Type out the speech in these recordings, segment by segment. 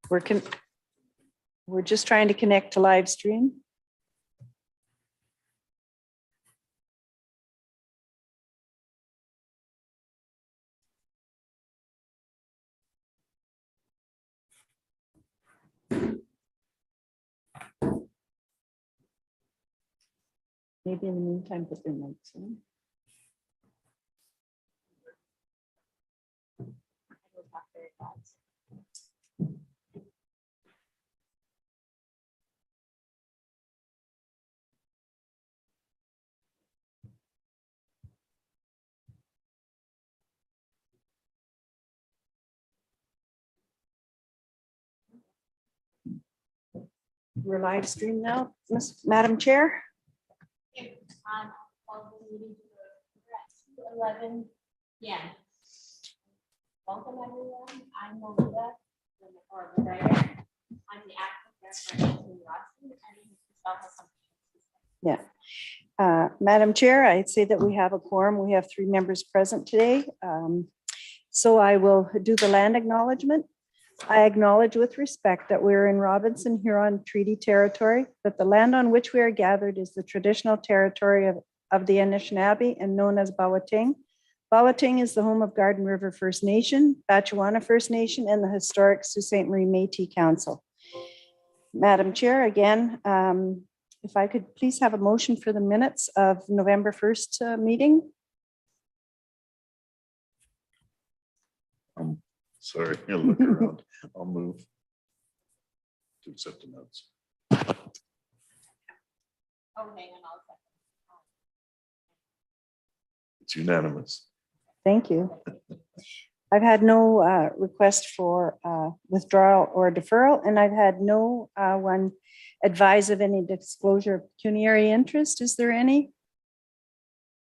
We're just trying to connect to live stream. Maybe in the meantime, put their mics on. We're live stream now, Madam Chair. 11 p.m. Welcome everyone. I'm Melinda, or the writer. I'm the applicant for Anthony Rossi, and Yeah. Madam Chair, I'd say that we have a quorum. We have 3 members present today. So I will do the land acknowledgement. I acknowledge with respect that we're in Robinson Huron Treaty Territory, that the land on which we are gathered is the traditional territory of the Anishinaabe and known as Bawating. Bawating is the home of Garden River First Nation, Batchewana First Nation, and the historic Sault Ste. Marie Métis Council. Madam Chair, again, if I could please have a motion for the minutes of November 1st meeting. Sorry, I'll look around. I'll move to accept the notes. oh, hang on, I'll second. It's unanimous. Thank you. I've had no request for withdrawal or deferral, and I've had no one advise of any disclosure of pecuniary interest. Is there any?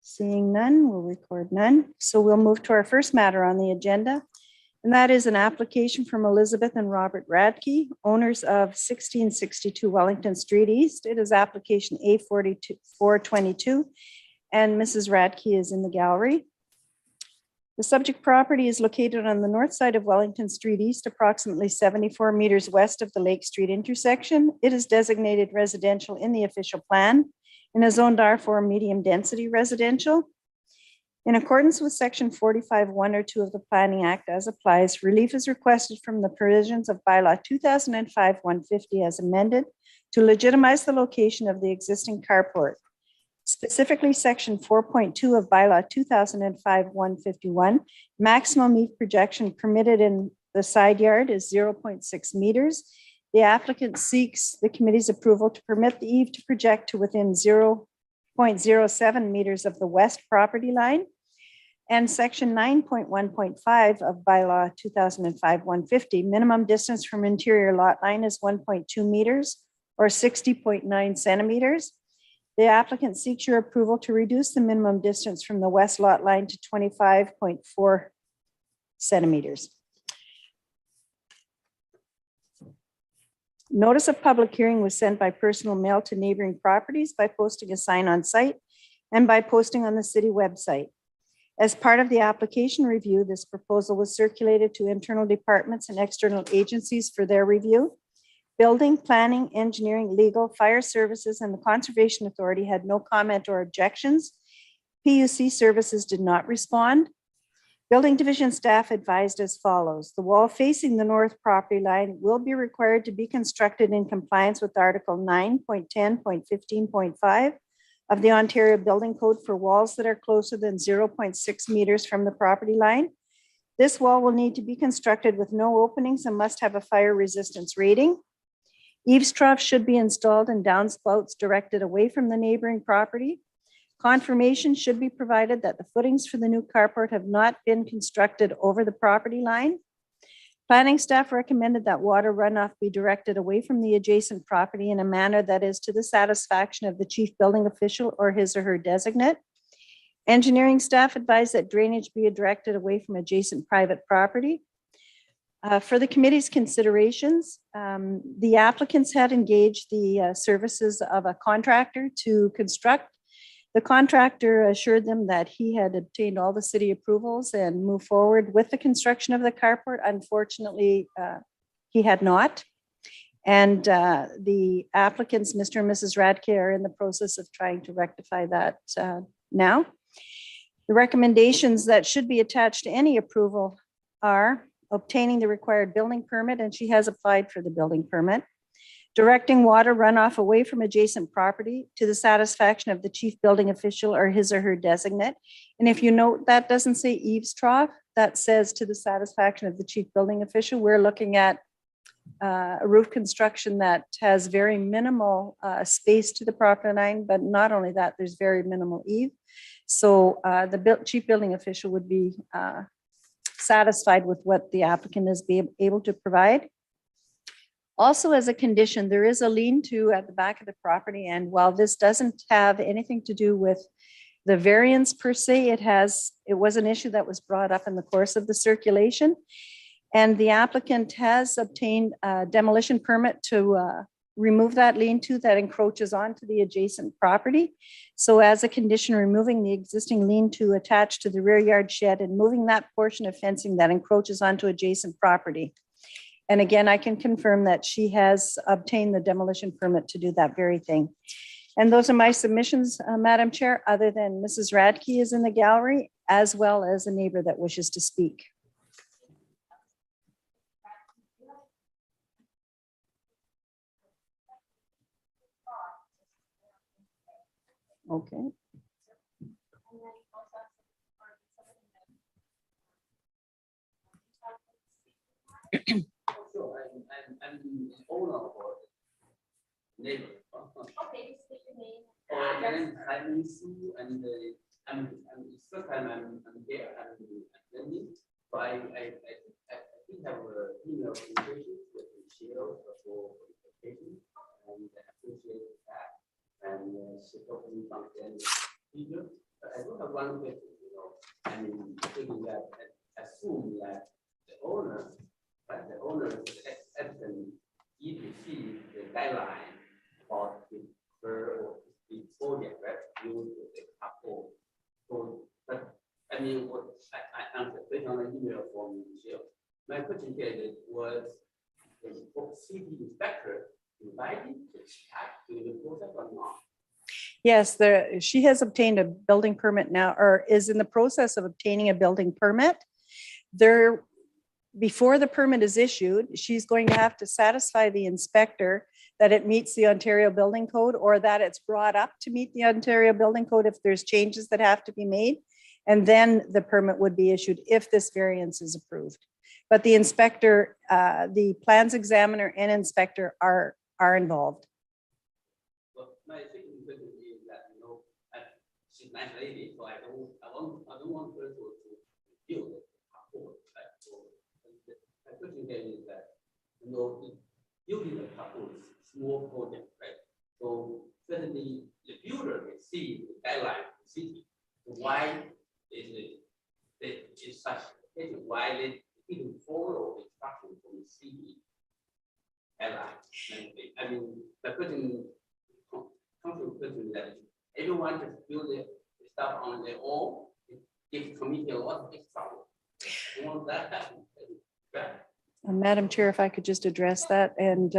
Seeing none, we'll record none. So we'll move to our first matter on the agenda. And that is an application from Elizabeth and Robert Radke, owners of 1662 Wellington Street East. It is application A422, and Mrs. Radke is in the gallery. The subject property is located on the north side of Wellington Street East, approximately 74 meters west of the Lake Street intersection. It is designated residential in the official plan and is zoned R4 medium density residential. In accordance with section 45(1) or 2 of the Planning Act as applies, relief is requested from the provisions of bylaw 2005-150 as amended to legitimize the location of the existing carport. Specifically, section 4.2 of bylaw 2005-151, maximum eave projection permitted in the side yard is 0.6 meters. The applicant seeks the committee's approval to permit the eave to project to within 0.07 meters of the west property line. And section 9.1.5 of bylaw 2005-150, minimum distance from interior lot line is 1.2 meters or 60.9 centimeters. The applicant seeks your approval to reduce the minimum distance from the west lot line to 25.4 centimeters. Notice of public hearing was sent by personal mail to neighboring properties by posting a sign on site and by posting on the city website. As part of the application review, this proposal was circulated to internal departments and external agencies for their review. Building, planning, engineering, legal, fire services, and the Conservation Authority had no comment or objections. PUC services did not respond. Building division staff advised as follows. The wall facing the north property line will be required to be constructed in compliance with Article 9.10.15.5 of the Ontario Building Code for walls that are closer than 0.6 meters from the property line. This wall will need to be constructed with no openings and must have a fire resistance rating. Eaves troughs should be installed and downspouts directed away from the neighboring property. Confirmation should be provided that the footings for the new carport have not been constructed over the property line. Planning staff recommended that water runoff be directed away from the adjacent property in a manner that is to the satisfaction of the chief building official or his or her designate. Engineering staff advised that drainage be directed away from adjacent private property. For the committee's considerations, the applicants had engaged the services of a contractor to construct. The contractor assured them that he had obtained all the city approvals and moved forward with the construction of the carport. Unfortunately, he had not. And the applicants, Mr. and Mrs. Radke, are in the process of trying to rectify that now. The recommendations that should be attached to any approval are obtaining the required building permit, and she has applied for the building permit. Directing water runoff away from adjacent property to the satisfaction of the chief building official or his or her designate. And if you note, that doesn't say eaves trough, that says to the satisfaction of the chief building official. We're looking at a roof construction that has very minimal space to the property line, but not only that, there's very minimal eave. So the chief building official would be satisfied with what the applicant is able to provide. Also, as a condition, there is a lean-to at the back of the property, and while this doesn't have anything to do with the variance per se, it was an issue that was brought up in the course of the circulation. And the applicant has obtained a demolition permit to remove that lean-to that encroaches onto the adjacent property. So as a condition, removing the existing lean-to attached to the rear yard shed and moving that portion of fencing that encroaches onto adjacent property. And again, I can confirm that she has obtained the demolition permit to do that very thing. And those are my submissions, Madam Chair, other than Mrs. Radke is in the gallery, as well as a neighbor that wishes to speak. Okay. Sure, I'm the owner of neighbor. Okay, just state your name. My name is Simon Su, and I'm it's first time I'm here. I'm learning. So I think have email communication with Michelle for education, and I appreciate that. And she told me from the video. But I do have one question. I mean, thinking that assume that the owner. But the owner accepted he received the guideline for the project, right? Use the couple. So, but I mean, what I answered based on an email from Michelle. My question here is, was the city inspector invited to check the process or not? Yes, she has obtained a building permit now, or is in the process of obtaining a building permit. Before the permit is issued, she's going to have to satisfy the inspector that it meets the Ontario Building Code, or that it's brought up to meet the Ontario Building Code if there's changes that have to be made. And then the permit would be issued if this variance is approved. But the inspector, the plans examiner and inspector are involved. Well, my second question is that, she's a nice lady, so I don't want her to deal with support. My question here is that, building a couple small project, right? So certainly the builder can see the guideline of the city. So why is such a case? Why they didn't follow the instruction from the city guideline? I mean, the question comes to the question that everyone just build the stuff on their own. It gives committee a lot of extra work. You want that happen? Madam Chair, if I could just address that, and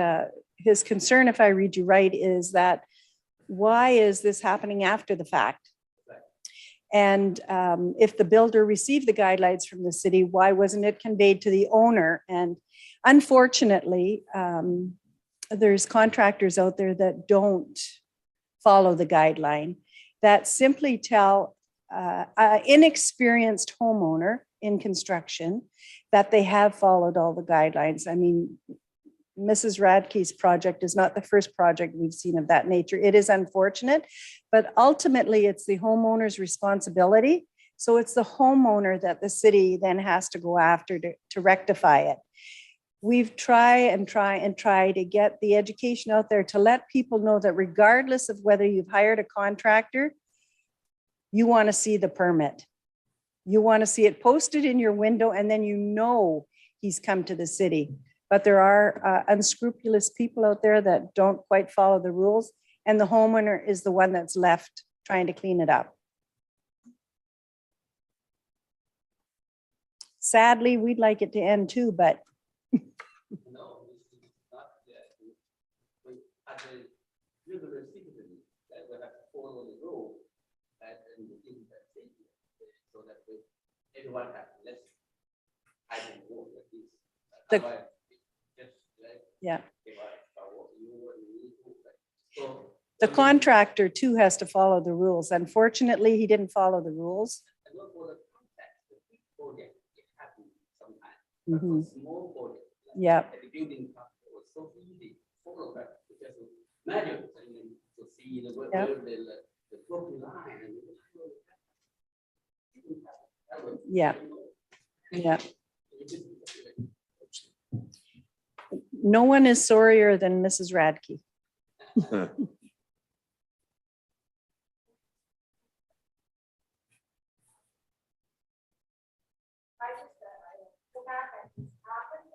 his concern, if I read you right, is that why is this happening after the fact? Right. And if the builder received the guidelines from the city, why wasn't it conveyed to the owner? And unfortunately, there's contractors out there that don't follow the guideline, that simply tell an inexperienced homeowner in construction that they have followed all the guidelines. I mean, Mrs. Radke's project is not the first project we've seen of that nature. It is unfortunate, but ultimately it's the homeowner's responsibility. So it's the homeowner that the city then has to go after to rectify it. We've tried to get the education out there to let people know that regardless of whether you've hired a contractor, you want to see the permit. You want to see it posted in your window, and then he's come to the city. But there are unscrupulous people out there that don't quite follow the rules, and the homeowner is the one that's left trying to clean it up. Sadly, we'd like it to end too, but No, what happened, I can work with this. The- Otherwise, it's just like, Yeah. if I work, you need to, like, so. The contractor too has to follow the rules. Unfortunately, he didn't follow the rules. And not for the contact, the big project, it happens sometimes. Mhm. But for small project. like Yeah. at the building, it was so easy, follow that, just measure, and then to see the, where Yeah. the property line. And Yeah. Yeah. No one is sorrier than Mrs. Radke. I just said, I go back and it's happened.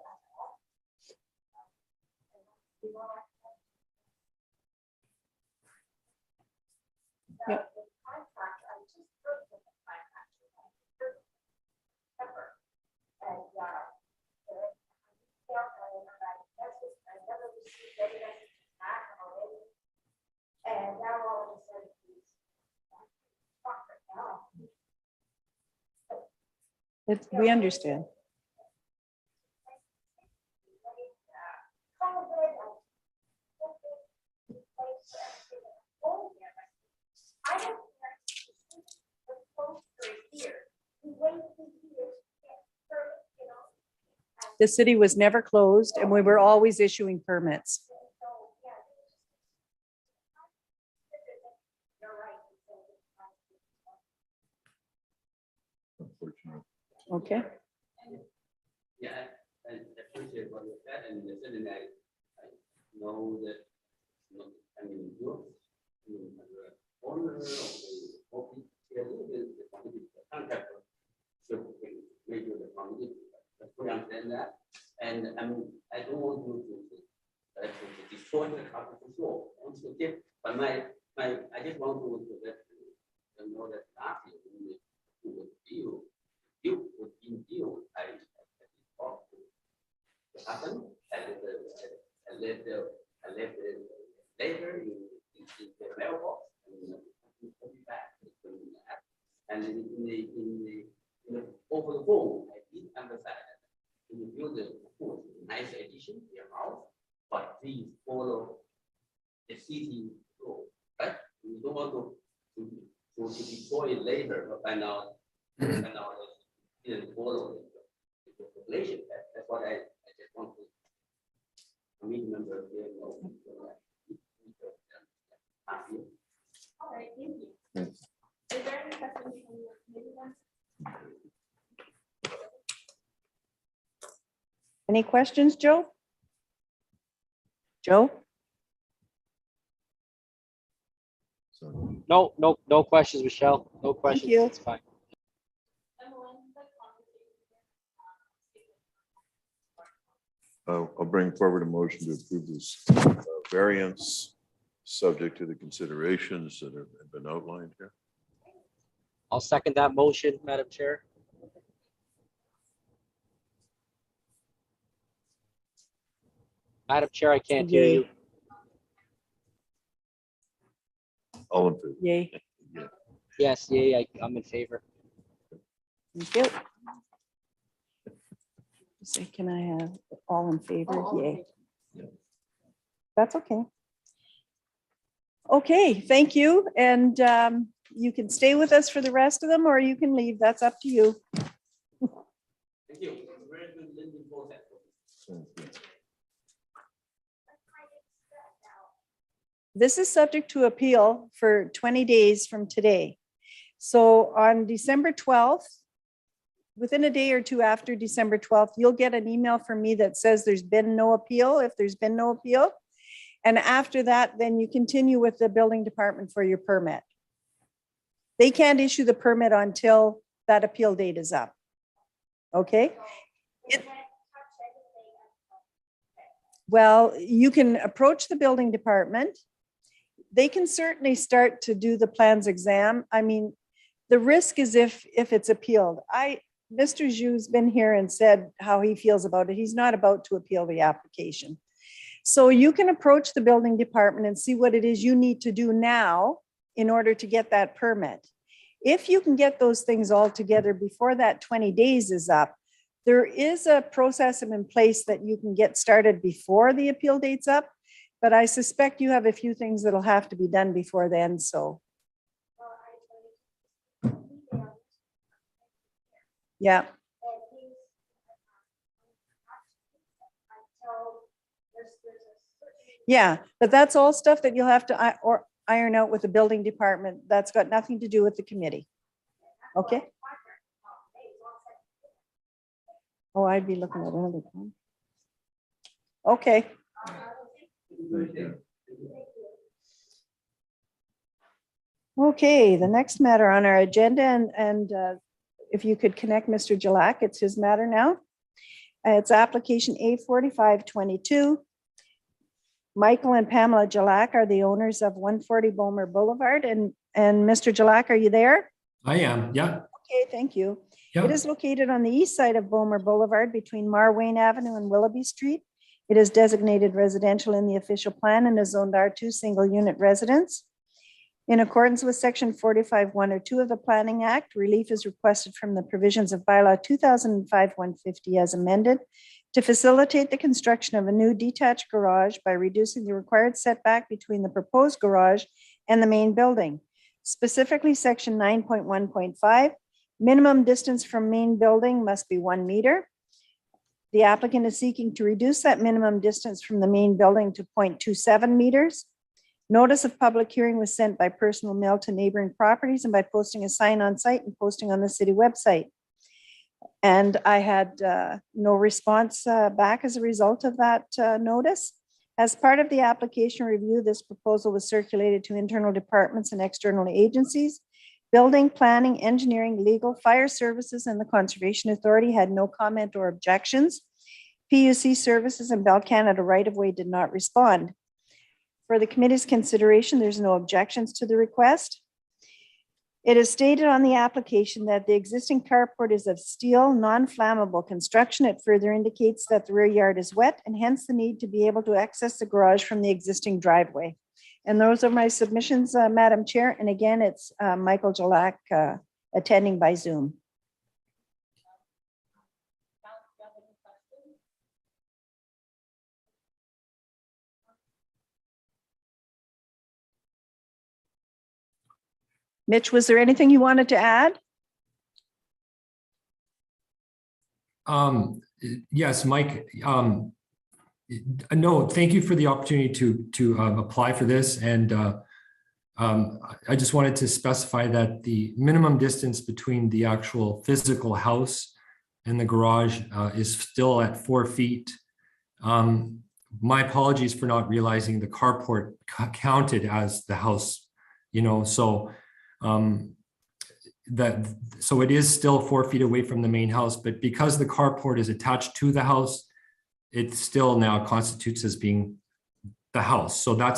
Yep. The contractor, I just heard from the contractor. And, I never received any message back already. And now all of a sudden he's. Fuck it now. We understand. I don't. Here, we waited years to get permit, you know. The city was never closed and we were always issuing permits. So, yeah. You're right. Unfortunate. Okay. Yeah, I appreciate what you said, and certainly I know that, you know, I mean, you, as the owner of the office, the contractor, should make the community, I fully understand that, and I don't want to destroy the culture for sure, want to get, but I just want to let them know that last year, we would deal with I talked to happen, I left the later in the mailbox, and put it back. And in the over the phone, I did emphasize that when you build of course, nice addition to your house, but please follow the city law, right? You don't want to destroy it later, but find out that didn't follow the population. That's what I just want to meet members here. All right, thank you. Is there any questions from the committee then? Any questions, Joe? Joe? So No questions, Michelle. No questions. you. It's fine. I'll bring forward a motion to approve this variance, subject to the considerations that have been outlined here. I'll second that motion, Madam Chair. Madam Chair, I can't hear you. All in favor? Yay. Yes, yeah, I'm in favor. Thank you. Say, can I have all in favor? Yay. That's okay. Okay, thank you. And you can stay with us for the rest of them or you can leave. That's up to you. Thank you. Very good lending process. So, yeah. This is subject to appeal for 20 days from today. So on December 12th, within a day or two after December 12th, you'll get an email from me that says there's been no appeal, if there's been no appeal. And after that, then you continue with the building department for your permit. They can't issue the permit until that appeal date is up. Okay? Well, you can approach the building department. They can certainly start to do the plans exam. I mean, the risk is if it's appealed. Mr. Jou's been here and said how he feels about it. He's not about to appeal the application. So you can approach the building department and see what it is you need to do now in order to get that permit. If you can get those things all together before that 20 days is up, there is a process in place that you can get started before the appeal date's up. But I suspect you have a few things that'll have to be done before then, so. Yeah. Yeah, but that's all stuff that you'll have to iron out with the building department. That's got nothing to do with the committee. Okay? Oh, I'd be looking at another one. Okay. Okay, the next matter on our agenda, and if you could connect Mr. Jalak, it's his matter now. It's application A4522. Michael and Pamela Jalak are the owners of 140 Bomer Boulevard, and Mr. Jalak, are you there? I am, yeah. Okay, thank you. Yeah. It is located on the east side of Bomer Boulevard between Marwayne Avenue and Willoughby Street. It is designated residential in the official plan and is zoned R2 single unit residence. In accordance with section 45(1) or 2 of the Planning Act, relief is requested from the provisions of bylaw 2005-150 as amended to facilitate the construction of a new detached garage by reducing the required setback between the proposed garage and the main building. Specifically, section 9.1.5, minimum distance from main building must be 1 meter. The applicant is seeking to reduce that minimum distance from the main building to 0.27 meters. Notice of public hearing was sent by personal mail to neighboring properties and by posting a sign on site and posting on the city website. And I had no response back as a result of that notice. As part of the application review, this proposal was circulated to internal departments and external agencies. Building, planning, engineering, legal, fire services, and the Conservation Authority had no comment or objections. PUC services and Bell Canada right-of-way did not respond. For the committee's consideration, there's no objections to the request. It is stated on the application that the existing carport is of steel, non-flammable construction. It further indicates that the rear yard is wet and hence the need to be able to access the garage from the existing driveway. And those are my submissions, Madam Chair. And again, it's Michael Jalak attending by Zoom. Mitch, was there anything you wanted to add? Yes, Mike. No, thank you for the opportunity to apply for this. And I just wanted to specify that the minimum distance between the actual physical house and the garage is still at 4 feet. My apologies for not realizing the carport counted as the house, so so it is still 4 feet away from the main house, but because the carport is attached to the house, it still now constitutes as being the house. So I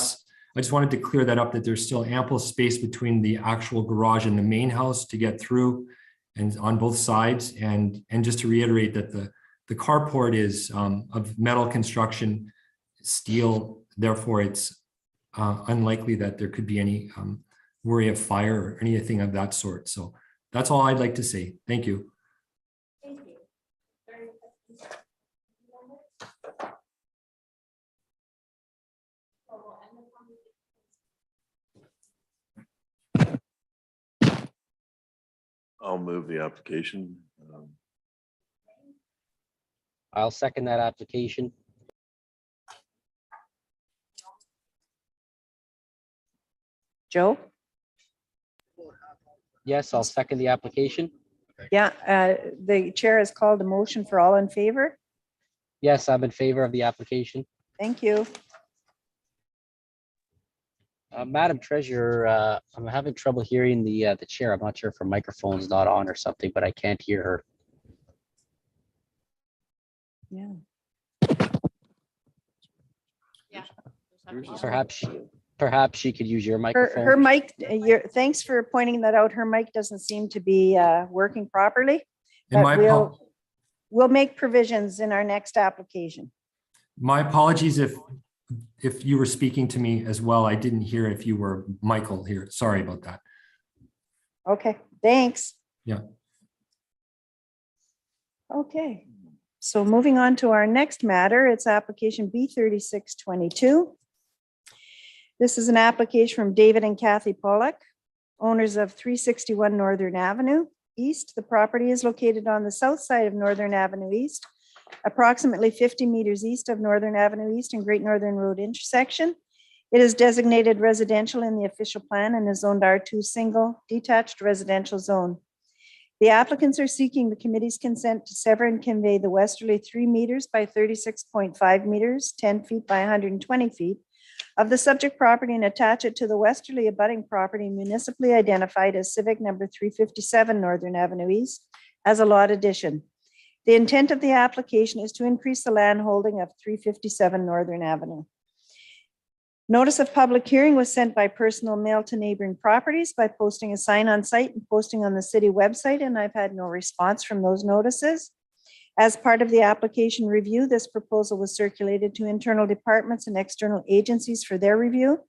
just wanted to clear that up, that there's still ample space between the actual garage and the main house to get through and on both sides. And just to reiterate that the carport is of metal construction, steel, therefore it's unlikely that there could be any worry of fire or anything of that sort. So that's all I'd like to say. Thank you. Thank you. I'll move the application. I'll second that application. Joe? Yes, I'll second the application. Yeah, the chair has called a motion for all in favor. Yes, I'm in favor of the application. Thank you. Madam Treasurer, I'm having trouble hearing the chair. I'm not sure if her microphone's not on or something, but I can't hear her. Yeah. Perhaps she could use your microphone. Her mic, thanks for pointing that out. Her mic doesn't seem to be working properly. And But we'll make provisions in our next application. my apologies if you were speaking to me as well. I didn't hear if you were Michael here. Sorry about that. Okay, thanks. Yeah. Okay, so moving on to our next matter, it's application B 3622. This is an application from David and Kathy Pollock, owners of 361 Northern Avenue East. The property is located on the south side of Northern Avenue East, approximately 50 meters east of Northern Avenue East and Great Northern Road intersection. It is designated residential in the official plan and is zoned R2 single detached residential zone. The applicants are seeking the committee's consent to sever and convey the westerly 3 meters by 36.5 meters, 10 feet by 120 feet of the subject property and attach it to the westerly abutting property municipally identified as civic number 357 Northern Avenue East as a lot addition. The intent of the application is to increase the land holding of 357 Northern Avenue. Notice of public hearing was sent by personal mail to neighboring properties by posting a sign on site and posting on the city website, and I've had no response from those notices. As part of the application review, this proposal was circulated to internal departments and external agencies for their review.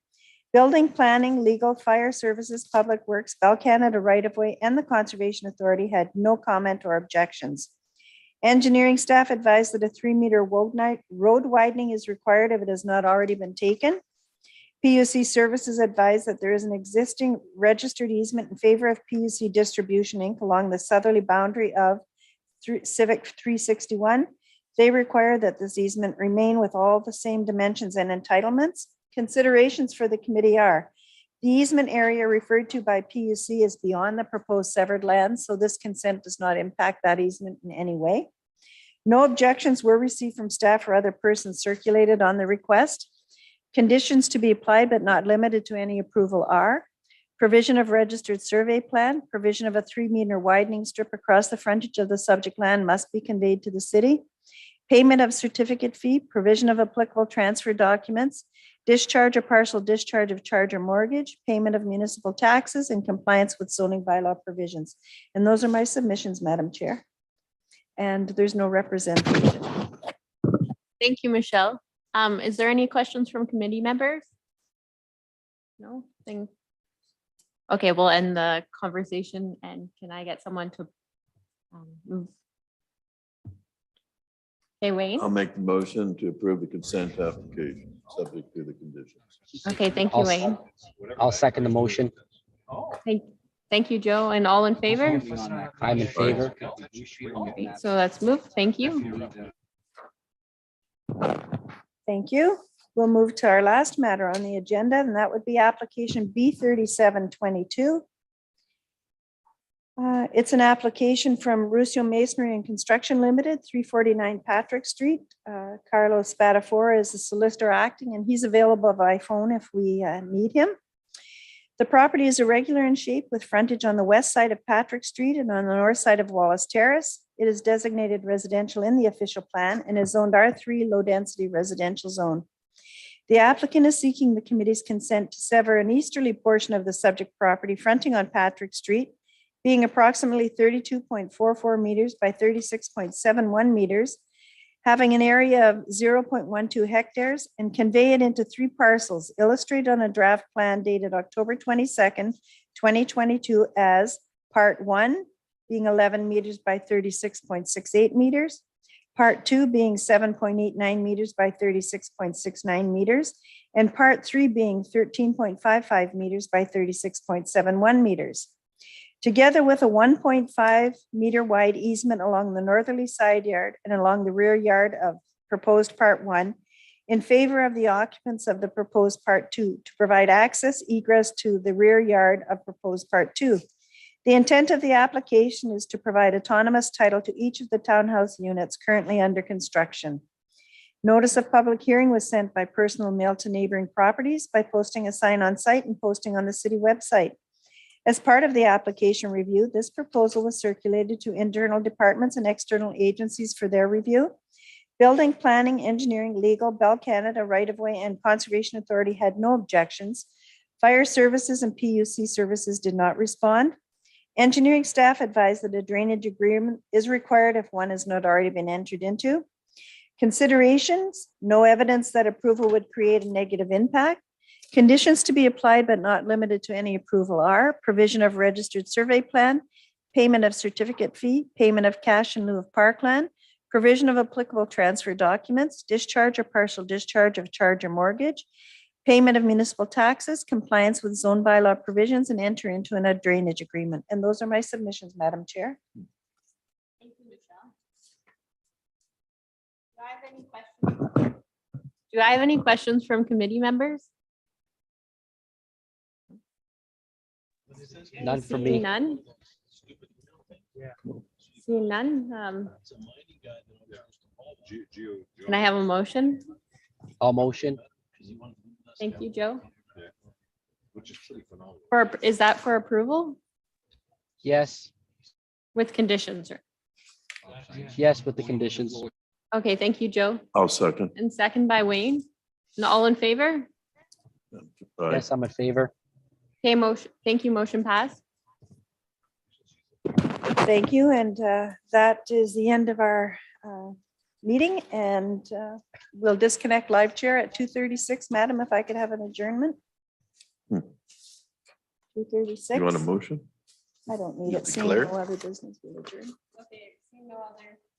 Building, planning, legal, fire services, public works, Bell Canada right-of-way, and the Conservation Authority had no comment or objections. Engineering staff advised that a 3-meter road widening is required if it has not already been taken. PUC services advised that there is an existing registered easement in favor of PUC Distribution Inc. along the southerly boundary of Civic 361. They require that this easement remain with all the same dimensions and entitlements. Considerations for the committee are: the easement area referred to by PUC is beyond the proposed severed land, so this consent does not impact that easement in any way. No objections were received from staff or other persons circulated on the request. Conditions to be applied but not limited to any approval are: provision of registered survey plan, provision of a 3-meter widening strip across the frontage of the subject land must be conveyed to the city, payment of certificate fee, provision of applicable transfer documents, discharge or partial discharge of charge or mortgage, payment of municipal taxes, and compliance with zoning bylaw provisions. And those are my submissions, Madam Chair. And there's no representation. Thank you, Michelle. Is there any questions from committee members? No, thing. Okay, we'll end the conversation, and can I get someone to move? Okay, Wayne. I'll make the motion to approve the consent application, subject to the conditions. Okay, thank you, Wayne. I'll second the motion. Thank you, Joe, and all in favor? I'm in favor. Okay, so let's move. Thank you. Thank you. We'll move to our last matter on the agenda, and that would be application B 3722. It's an application from Ruscio Masonry and Construction Limited, 349 Patrick Street. Carlos Spatafora is the solicitor acting, and he's available by phone if we need him. The property is irregular in shape with frontage on the west side of Patrick Street and on the north side of Wallace Terrace. It is designated residential in the official plan and is zoned R3 low density residential zone. The applicant is seeking the committee's consent to sever an easterly portion of the subject property fronting on Patrick Street, being approximately 32.44 meters by 36.71 meters, having an area of 0.12 hectares, and convey it into 3 parcels illustrated on a draft plan dated October 22nd, 2022 as Part 1 being 11 meters by 36.68 meters, Part 2 being 7.89 meters by 36.69 meters, and Part 3 being 13.55 meters by 36.71 meters. Together with a 1.5 meter wide easement along the northerly side yard and along the rear yard of proposed Part 1 in favor of the occupants of the proposed Part 2 to provide access egress to the rear yard of proposed Part 2. The intent of the application is to provide autonomous title to each of the townhouse units currently under construction. Notice of public hearing was sent by personal mail to neighboring properties by posting a sign on site and posting on the city website. As part of the application review, this proposal was circulated to internal departments and external agencies for their review. Building, planning, engineering, legal, Bell Canada, right-of-way, and Conservation Authority had no objections. Fire services and PUC services did not respond. Engineering staff advised that a drainage agreement is required if one has not already been entered into. Considerations: no evidence that approval would create a negative impact. Conditions to be applied but not limited to any approval are provision of registered survey plan, payment of certificate fee, payment of cash in lieu of parkland, provision of applicable transfer documents, discharge or partial discharge of charge or mortgage, payment of municipal taxes, compliance with zone bylaw provisions, and enter into a drainage agreement. And those are my submissions, Madam Chair. Thank you, Michelle. Do I have any questions? Do I have any questions from committee members? None for Seeing me. None? Seeing none, can I have a motion? All motion. Thank you, Joe. Which is pretty phenomenal. Is that for approval Yes, with conditions? yes, with the conditions. Okay, thank you, Joe. I'll second. And second by Wayne. And all in favor? Aye. Yes, I'm in favor. Okay, motion, thank you, motion passed. Thank you. And that is the end of our meeting. And we'll disconnect live chair at 2:36. Madam, if I could have an adjournment. Hmm. 2:36. You want a motion? I don't need You it. Seeing no declare? other business, we'll adjourn. Okay, seeing no other